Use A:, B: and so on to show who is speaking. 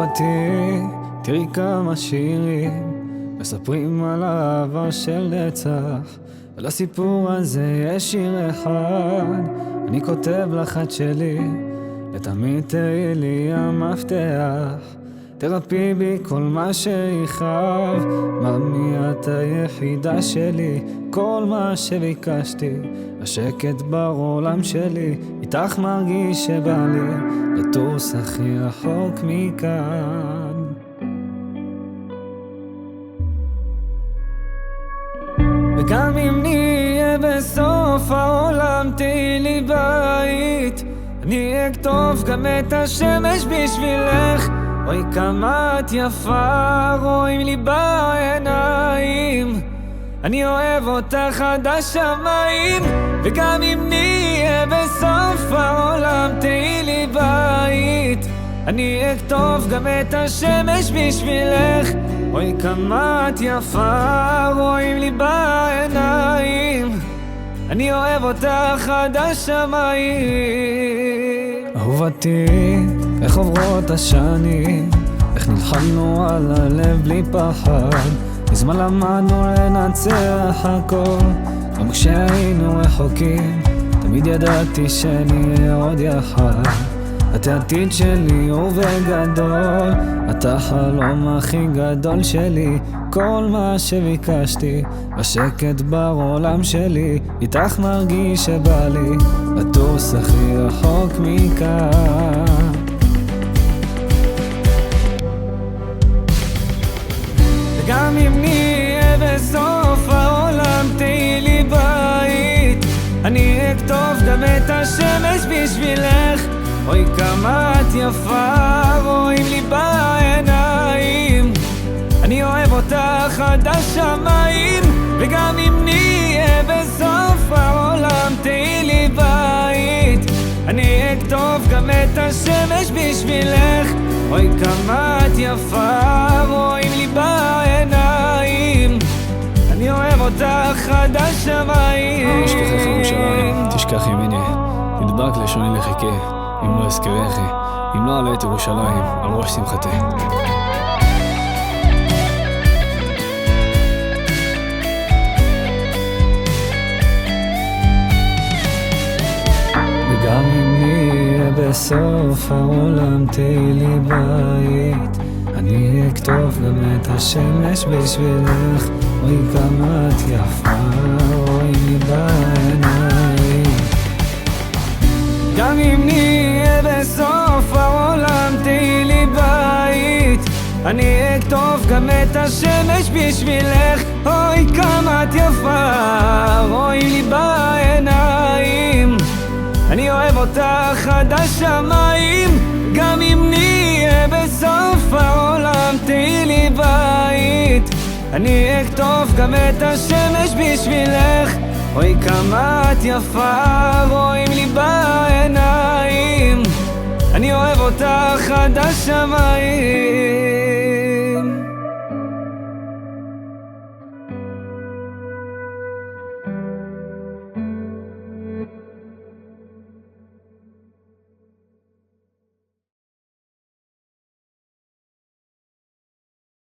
A: אהובתי, תראי כמה שירים מספרים על העבר של נצח, ולסיפור הזה יש שיר אחד, אני כותב לך את שלי, ותמיד תהיי לי המפתח, תרפי בי כל מה שיכאב, ממי את היחידה שלי, כל מה שביקשתי, השקט בעולם שלי, איתך מרגיש שבא לי לטוס הכי רחוק מכאן. וגם אם נהיה בסוף העולם תהיי לי בית, אני אכתוב גם את השמש בשבילך, אוי כמה את יפה, רואים לי בעיניים, אני אוהב אותך עד השמיים. וגם אם נהיה בסוף העולם תהיי לי בית, אני אכתוב גם את השמש בשבילך, אוי כמה את יפה, רואים לי בעיניים, אני אוהב אותך עד השמיים. אהובתי, איך עוברות השנים, איך נלחמנו על הלב בלי פחד, מזמן למדנו לנצח הכל, גם כשהיינו רחוקים, תמיד ידעתי שנהיה עוד יחד, את העתיד שלי ובגדול, את החלום הכי גדול שלי, כל מה שביקשתי, בשקט בעולם שלי, איתך מרגיש שבא לי לטוס הכי רחוק מכאן. וגם אם נהיה בסוף העולם תהיי לי בית, אני אכתוב גם את השמש בשבילך, אוי כמה את יפה, רואים לי בעיניים, אני אוהב אותך עד השמיים. וגם אם נהיה בסוף העולם תהיי לי בית, אני אכתוב גם את השמש בשבילך, אוי כמה את יפה, רואים לי בעיניים, אני אוהב אותך עד השמיים.
B: אשכחך ירושלים, תשכח ימיני, נדבק לשוני לחכה, אם לא אזכרך, אם לא אעלה את ירושלים על ראש שמחתי.
A: וגם אם נהיה בסוף העולם תהיי לי בית, אני אכתוב גם את השמש בשבילך, אוי כמה את יפה, רואים לי בעיניים. גם אם נהיה בסוף העולם תהיי לי בית, אני אכתוב גם את השמש בשבילך, אוי כמה את יפה, רואים לי בעיניים, אני אוהב אותך עד השמיים. גם אם נהיה בסוף העולם תהיי לי בית, אני אכתוב גם את השמש בשבילך, אוי כמה את יפה, רואים לי בעיניים, אני אוהב אותך עד השמיים.